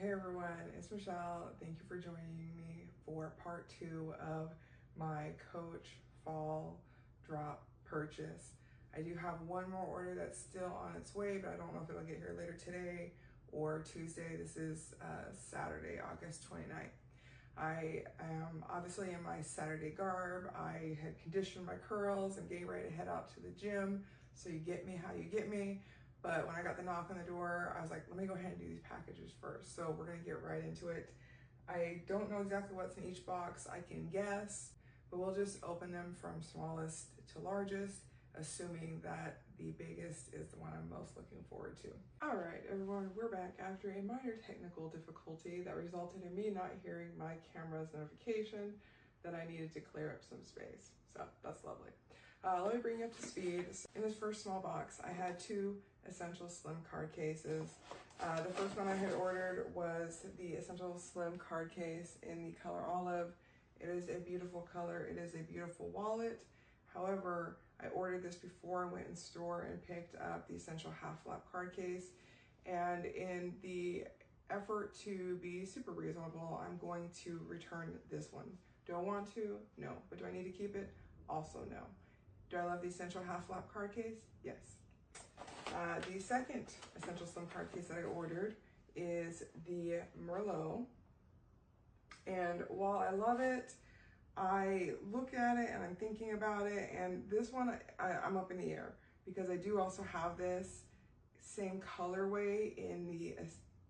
Hey everyone, it's Michelle. Thank you for joining me for part 2 of my Coach fall drop purchase. I do have one more order that's still on its way, but I don't know if it'll get here later today or Tuesday. This is Saturday, August 29th. I am obviously in my Saturday garb. I had conditioned my curls and getting ready to head out to the gym. So you get me how you get me. But when I got the knock on the door, I was like, let me go ahead and do these packages first. So we're gonna get right into it. I don't know exactly what's in each box. I can guess, but we'll just open them from smallest to largest, assuming that the biggest is the one I'm most looking forward to. All right, everyone, we're back after a minor technical difficulty that resulted in me not hearing my camera's notification that I needed to clear up some space. So that's lovely. Let me bring you up to speed. In this first small box, I had 2 Essential Slim card cases. The first one I had ordered was the Essential Slim card case in the color olive. It is a beautiful color. It is a beautiful wallet. However, I ordered this before I went in store and picked up the Essential Half Lap card case. And in the effort to be super reasonable, I'm going to return this one. Do I want to? No. But do I need to keep it? Also no. Do I love the Essential Half Lap card case? Yes. The second Essential Slim card case that I ordered is the Merlot. And while I love it, I look at it and I'm thinking about it, and this one I'm up in the air because I do also have this same colorway in the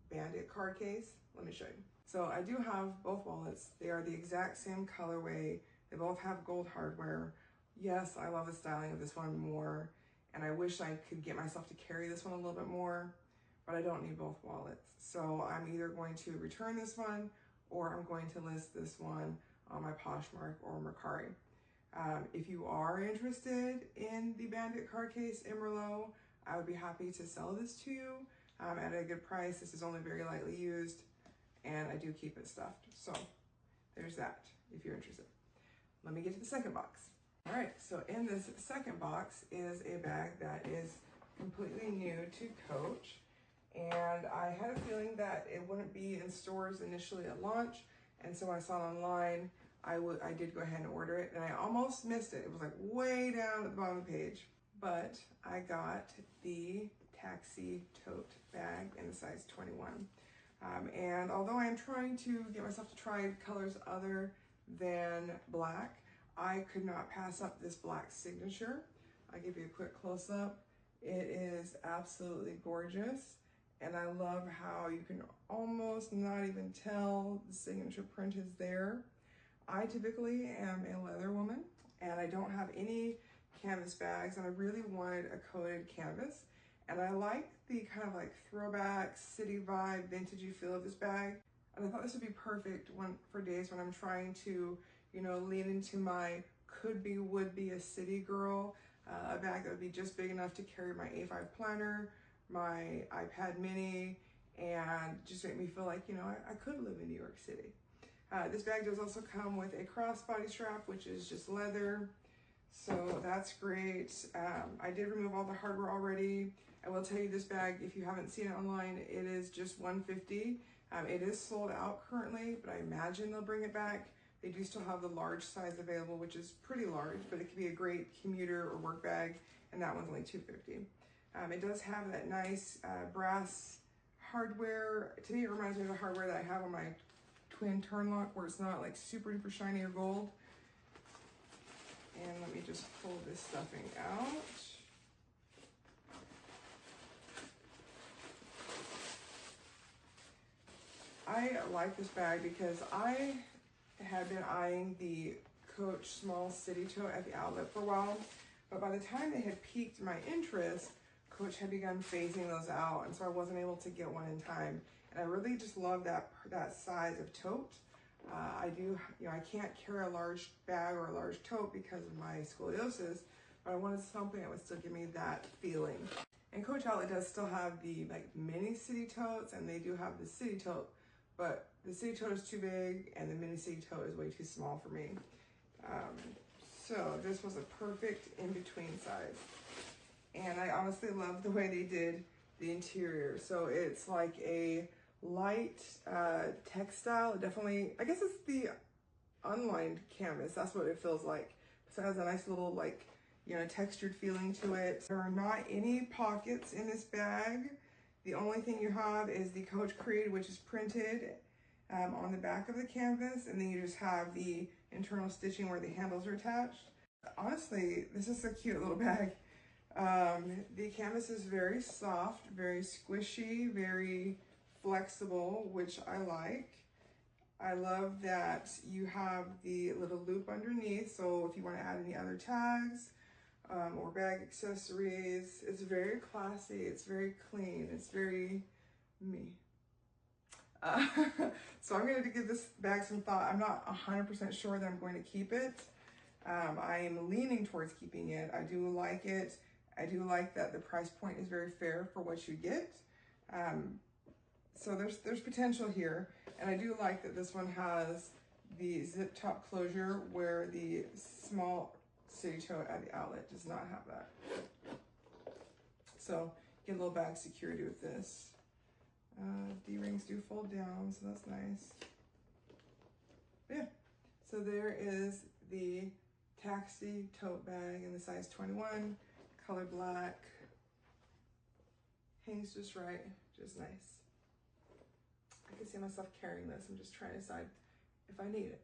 Bandit card case. Let me show you. So I do have both wallets. They are the exact same colorway. They both have gold hardware. Yes, I love the styling of this one more, and I wish I could get myself to carry this one a little bit more, but I don't need both wallets. So I'm either going to return this one or I'm going to list this one on my Poshmark or Mercari. If you are interested in the Bandit card case in Merlot, I would be happy to sell this to you at a good price. This is only very lightly used, and I do keep it stuffed. So there's that, if you're interested. Let me get to the second box. All right, so in this second box is a bag that is completely new to Coach. And I had a feeling that it wouldn't be in stores initially at launch. And so I saw it online. I did go ahead and order it, and I almost missed it. It was like way down at the bottom of the page. But I got the Taxi Tote bag in the size 21. And although I am trying to get myself to try colors other than black, I could not pass up this black signature. I'll give you a quick close-up. It is absolutely gorgeous, and I love how you can almost not even tell the signature print is there. I typically am a leather woman, and I don't have any canvas bags, and I really wanted a coated canvas. And I like the kind of like throwback city vibe, vintagey feel of this bag. And I thought this would be perfect for days when I'm trying to, you know, lean into my could be, would be a city girl, a bag that would be just big enough to carry my A5 planner, my iPad mini, and just make me feel like, you know, I could live in New York City. This bag does also come with a crossbody strap, which is just leather. So that's great. I did remove all the hardware already. I will tell you this bag, if you haven't seen it online, it is just $150. It is sold out currently, but I imagine they'll bring it back. They do still have the large size available, which is pretty large, but it could be a great commuter or work bag, and that one's only $250. It does have that nice brass hardware. To me, it reminds me of the hardware that I have on my twin turn lock, where it's not like super duper shiny or gold. And let me just pull this stuffing out. I like this bag because I had been eyeing the Coach Small City Tote at the outlet for a while, but by the time they had piqued my interest, Coach had begun phasing those out, and so I wasn't able to get one in time. And I really just love that size of tote. I can't carry a large bag or a large tote because of my scoliosis, but I wanted something that would still give me that feeling. And Coach Outlet does still have the like mini city totes, and they do have the city tote, but the city tote is too big and the mini city tote is way too small for me. So this was a perfect in-between size. And I honestly love the way they did the interior. So it's like a light textile. Definitely, I guess it's the unlined canvas. That's what it feels like. So it has a nice little, like, you know, textured feeling to it. There are not any pockets in this bag. The only thing you have is the Coach Creed, which is printed on the back of the canvas, and then you just have the internal stitching where the handles are attached. Honestly, this is a cute little bag. The canvas is very soft, very squishy, very flexible, which I like. I love that you have the little loop underneath, so if you want to add any other tags or bag accessories, it's very classy, it's very clean, it's very me. So I'm going to give this bag some thought. I'm not 100% sure that I'm going to keep it. I am leaning towards keeping it. I do like it. I do like that the price point is very fair for what you get. So there's potential here. And I do like that this one has the zip top closure where the small city tote at the outlet does not have that. So get a little bag security with this. D-rings do fold down, so that's nice. Yeah, so there is the taxi tote bag in the size 21, color black. Hangs just right, just nice. I can see myself carrying this. I'm just trying to decide if I need it.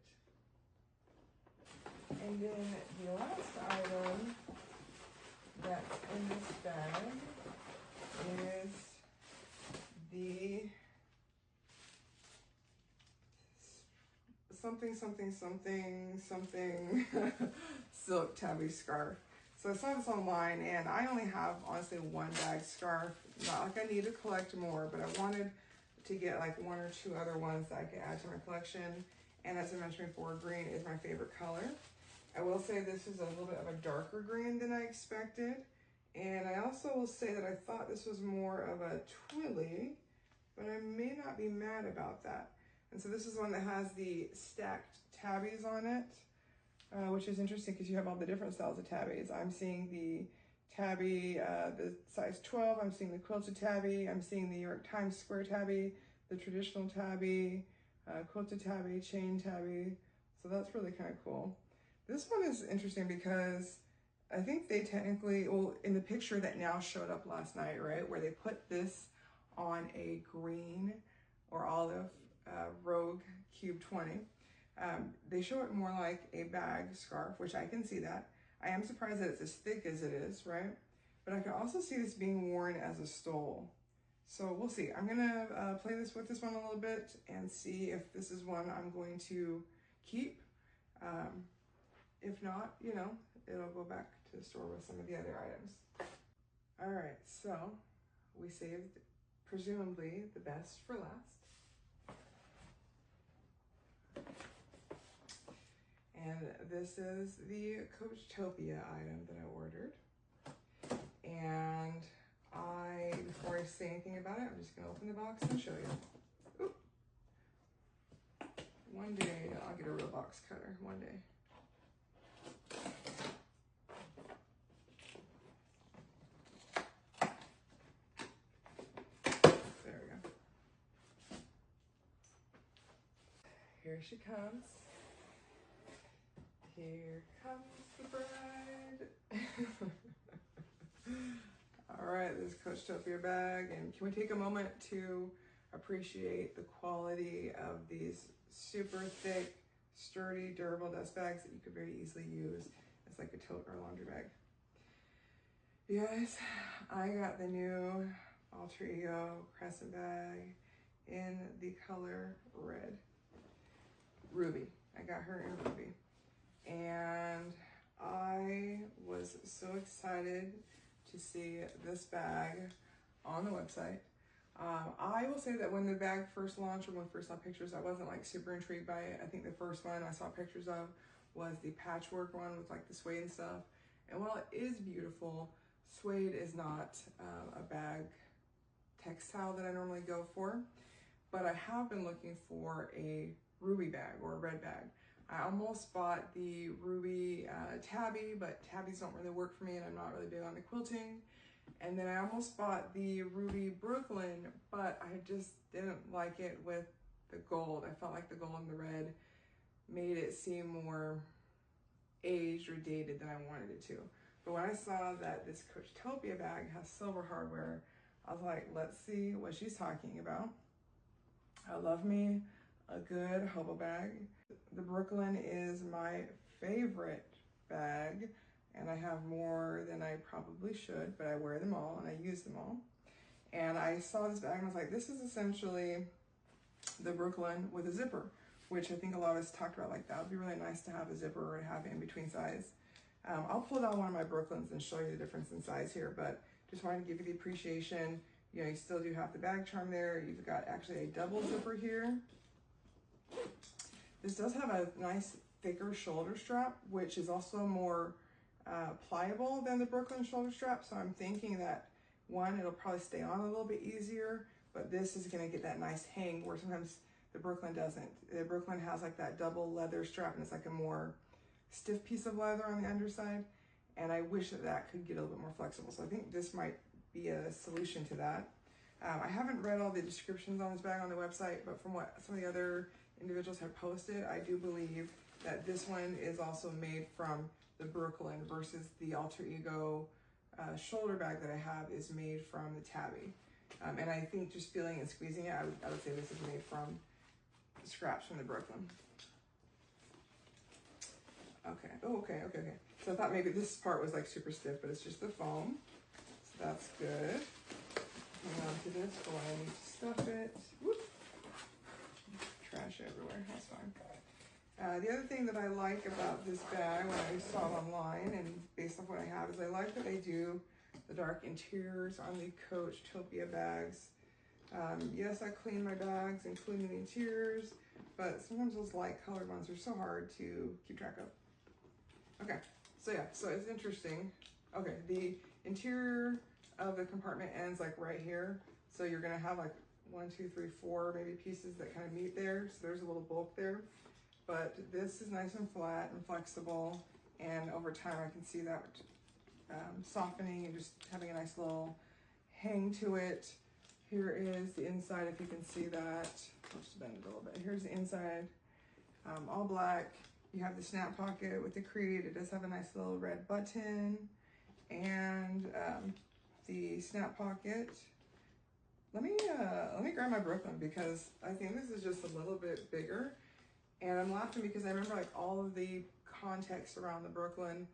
And then the last item that's in this bag is the something silk tabby scarf. So I saw this online, and I only have honestly one bag scarf. Not like I need to collect more, but I wanted to get like one or two other ones that I could add to my collection. And as I mentioned before, green is my favorite color. I will say this is a little bit of a darker green than I expected. And I also will say that I thought this was more of a twilly, but I may not be mad about that. And so this is one that has the stacked tabbies on it, which is interesting because you have all the different styles of tabbies. I'm seeing the tabby, the size 12, I'm seeing the quilted tabby, I'm seeing the New York Times Square tabby, the traditional tabby, quilted tabby, chain tabby. So that's really kind of cool. This one is interesting because I think they technically, well, in the picture that now showed up last night, right, where they put this on a green or olive Rogue Cube 20, they show it more like a bag scarf, which I can see that. I am surprised that it's as thick as it is, right? But I can also see this being worn as a stole. So we'll see. I'm gonna play this with this one a little bit and see if this is one I'm going to keep. If not, you know, it'll go back to the store with some of the other items. All right, so we saved presumably the best for last. And this is the Coachtopia item that I ordered. And before I say anything about it, I'm just gonna open the box and show you. Oop. One day I'll get a real box cutter, one day. There we go. Here she comes. Here comes the bride. All right, this Coachtopia bag, and can we take a moment to appreciate the quality of these super thick, sturdy, durable dust bags that you could very easily use as like a tote or a laundry bag. You guys, I got the new Alter Ego crescent bag in the color red. Ruby. I got her in ruby. And I was so excited to see this bag on the website. I will say that when the bag first launched, or when we first saw pictures, I wasn't like super intrigued by it. I think the first one I saw pictures of was the patchwork one with like the suede and stuff. And while it is beautiful, suede is not a bag textile that I normally go for. But I have been looking for a ruby bag or a red bag. I almost bought the ruby tabby, but tabbies don't really work for me, and I'm not really big on the quilting. And then I almost bought the Ruby Brooklyn, but I just didn't like it with the gold. I felt like the gold and the red made it seem more aged or dated than I wanted it to. But when I saw that this Coachtopia bag has silver hardware, I was like, let's see what she's talking about. I love me a good hobo bag. The Brooklyn is my favorite bag, and I have more than I probably should, but I wear them all and I use them all. And I saw this bag and I was like, this is essentially the Brooklyn with a zipper, which I think a lot of us talked about, like that would be really nice to have a zipper or have in between size. I'll pull down one of my Brooklyns and show you the difference in size here, but just wanted to give you the appreciation. You know, you still do have the bag charm there. You've got actually a double zipper here. This does have a nice thicker shoulder strap, which is also more pliable than the Brooklyn shoulder strap. So I'm thinking that one, it'll probably stay on a little bit easier, but this is gonna get that nice hang where sometimes the Brooklyn doesn't. The Brooklyn has like that double leather strap and it's like a more stiff piece of leather on the underside. And I wish that that could get a little bit more flexible. So I think this might be a solution to that. I haven't read all the descriptions on this bag on the website, but from what some of the other individuals have posted, I do believe that this one is also made from the Brooklyn versus the Alter Ego shoulder bag that I have is made from the Tabby. And I think just feeling and squeezing it, I would say this is made from scraps from the Brooklyn. Okay, oh, okay. So I thought maybe this part was like super stiff, but it's just the foam. So that's good. Hang on to this for when I need to stuff it. Whoop. Trash everywhere, that's fine. The other thing that I like about this bag when I saw it online and based off what I have is I like that they do the dark interiors on the Coachtopia bags. Yes, I clean my bags, including the interiors, but sometimes those light colored ones are so hard to keep track of. Okay, so yeah, so it's interesting. Okay, the interior of the compartment ends like right here. So you're gonna have like 1, 2, 3, 4 maybe pieces that kind of meet there. So there's a little bulk there. But this is nice and flat and flexible. And over time I can see that softening and just having a nice little hang to it. Here is the inside, if you can see that. I'll just bend it a little bit. Here's the inside, all black. You have the snap pocket with the Creed. It does have a nice little red button and the snap pocket. Let me grab my Brooklyn because I think this is just a little bit bigger. And I'm laughing because I remember like all of the context around the Brooklyn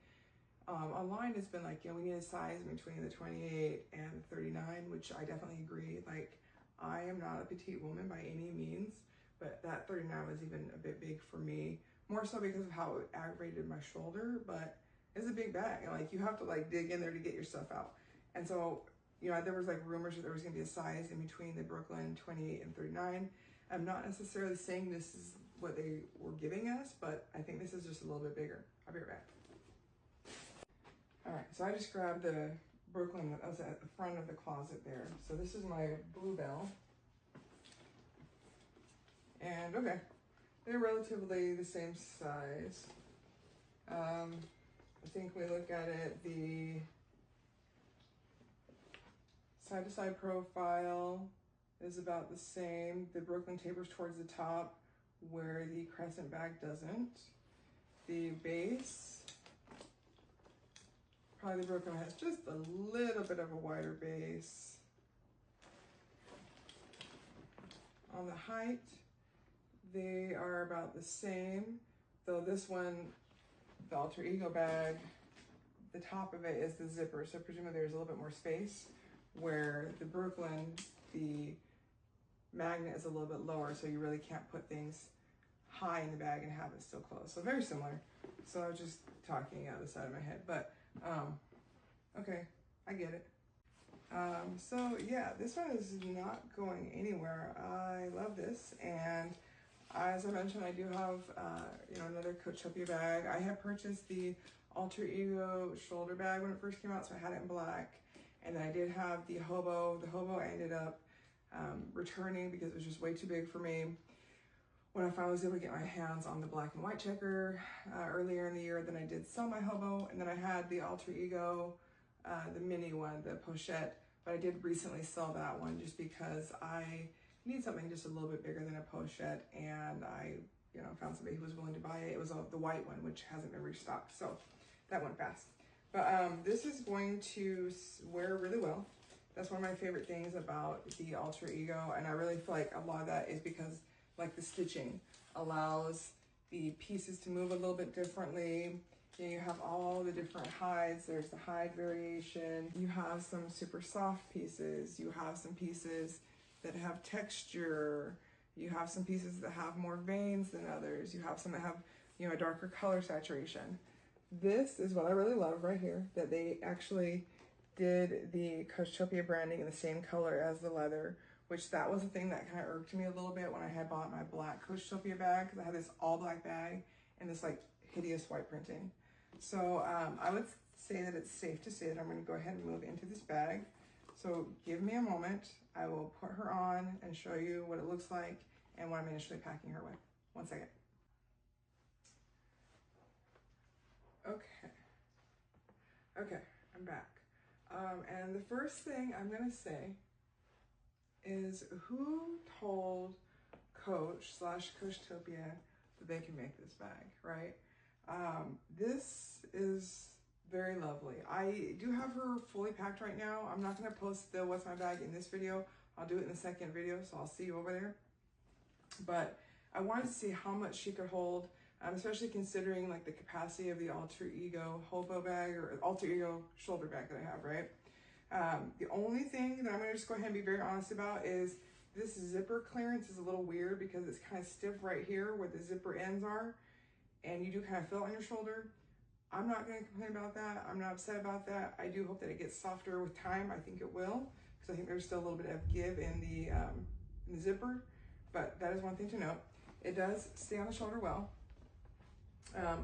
online has been like, you know, we need a size between the 28 and the 39, which I definitely agree. Like, I am not a petite woman by any means, but that 39 was even a bit big for me, more so because of how it aggravated my shoulder, but it's a big bag. And like, you have to like dig in there to get your stuff out. And so, you know, there was like rumors that there was gonna be a size in between the Brooklyn 28 and 39. I'm not necessarily saying this is what they were giving us, but I think this is just a little bit bigger. I'll be right back. All right, so I just grabbed the Brooklyn that was at the front of the closet there. So this is my Bluebell. And okay, they're relatively the same size. I think we look at it, the side-to-side profile is about the same. The Brooklyn tapers towards the top where the Crescent bag doesn't. The base, probably the Brooklyn has just a little bit of a wider base. On the height, they are about the same, though this one, the Alter Ego bag, the top of it is the zipper, so presumably there's a little bit more space, where the Brooklyn, the magnet is a little bit lower, so you really can't put things high in the bag and have it still closed. So very similar. So I was just talking out the side of my head, but okay, I get it. So yeah, this one is not going anywhere. I love this, and as I mentioned, I do have you know, another Coachtopia bag. I had purchased the Alter Ego shoulder bag when it first came out, so I had it in black, and then I did have the hobo. The hobo I ended up returning because it was just way too big for me. When I finally was able to get my hands on the black and white checker earlier in the year, then I did sell my hobo, and then I had the Alter Ego the mini one, the pochette, but I did recently sell that one just because I need something just a little bit bigger than a pochette, and I, found somebody who was willing to buy it. It was the white one, which hasn't been restocked, so that went fast. But this is going to wear really well. That's one of my favorite things about the Alter Ego, and I really feel like a lot of that is because like the stitching allows the pieces to move a little bit differently. You have all the different hides. There's the hide variation. You have some super soft pieces. You have some pieces that have texture. You have some pieces that have more veins than others. You have some that have, a darker color saturation. This is what I really love right here, that they actually did the Coachtopia branding in the same color as the leather, which that was the thing that kind of irked me a little bit when I had bought my black Coachtopia bag, because I had this all black bag and this like hideous white printing. So I would say that it's safe to say that I'm going to go ahead and move into this bag. So give me a moment. I will put her on and show you what it looks like and what I'm initially packing her with. One second. Okay, I'm back. And the first thing I'm going to say is, who told Coach/Coachtopia that they can make this bag, right? This is very lovely. I do have her fully packed right now. I'm not going to post the what's my bag in this video. I'll do it in the second video, so I'll see you over there. But I wanted to see how much she could hold, especially considering like the capacity of the Alter Ego hobo bag or Alter Ego shoulder bag that I have, right? The only thing that I'm going to just go ahead and be very honest about is this zipper clearance is a little weird because it's kind of stiff right here where the zipper ends are, and you do kind of feel it on your shoulder. I'm not going to complain about that. I'm not upset about that. I do hope that it gets softer with time. I think it will, because I think there's still a little bit of give in the zipper, but that is one thing to note. It does stay on the shoulder well.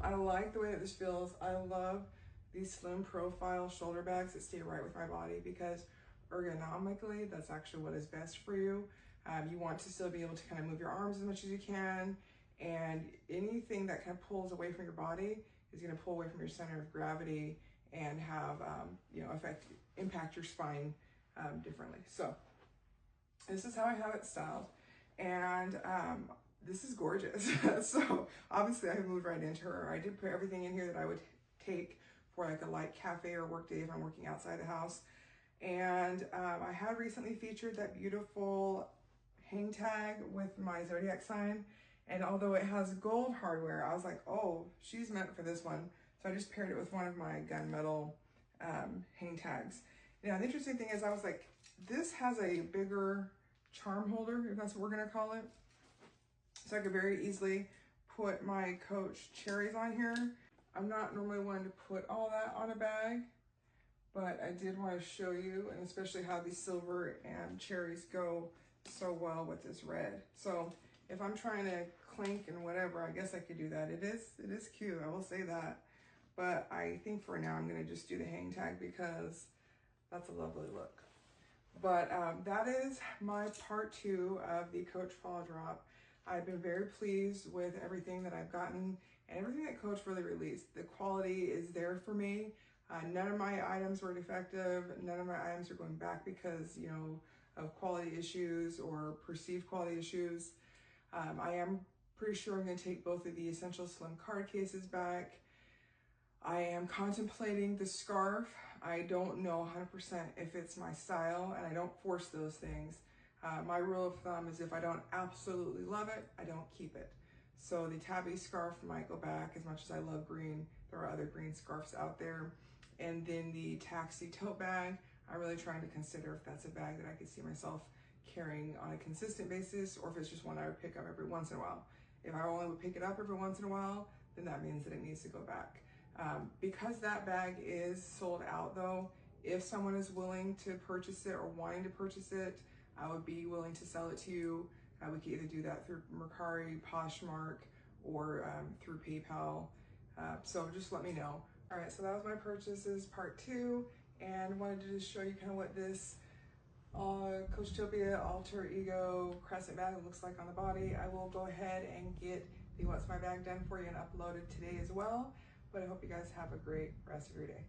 I like the way that this feels. I love these slim profile shoulder bags that stay right with my body, because ergonomically, that's actually what is best for you. You want to still be able to kind of move your arms as much as you can, and anything that kind of pulls away from your body is going to pull away from your center of gravity and have, impact your spine differently. So this is how I have it styled, and this is gorgeous. So obviously I moved right into her. I did put everything in here that I would take for like a light cafe or work day if I'm working outside the house. And I had recently featured that beautiful hang tag with my zodiac sign. And although it has gold hardware, I was like, oh, she's meant for this one. So I just paired it with one of my gunmetal hang tags. Now, the interesting thing is I was like, this has a bigger charm holder, if that's what we're gonna call it. So I could very easily put my Coach cherries on here. I'm not normally one to put all that on a bag, but I did want to show you, and especially how these silver and cherries go so well with this red. So if I'm trying to clink and whatever, I guess I could do that. It is cute, I will say that. But I think for now I'm gonna just do the hang tag because that's a lovely look. But that is my part 2 of the Coach Fall Drop. I've been very pleased with everything that I've gotten and everything that Coach really released. The quality is there for me. None of my items were defective. None of my items are going back because, of quality issues or perceived quality issues. I am pretty sure I'm going to take both of the Essential Slim card cases back. I am contemplating the scarf. I don't know 100% if it's my style, and I don't force those things. My rule of thumb is if I don't absolutely love it, I don't keep it. So the tabby scarf might go back. As much as I love green, there are other green scarves out there. And then the taxi tote bag, I'm really trying to consider if that's a bag that I could see myself carrying on a consistent basis, or if it's just one I would pick up every once in a while. If I only would pick it up every once in a while, then that means that it needs to go back. Because that bag is sold out though, if someone is willing to purchase it or wanting to purchase it, I would be willing to sell it to you. We could either do that through Mercari, Poshmark, or through PayPal. So just let me know. All right, so that was my purchases part 2, and wanted to just show you kind of what this Coachtopia Alter Ego crescent bag looks like on the body. I will go ahead and get the What's My Bag done for you and uploaded today as well. But I hope you guys have a great rest of your day.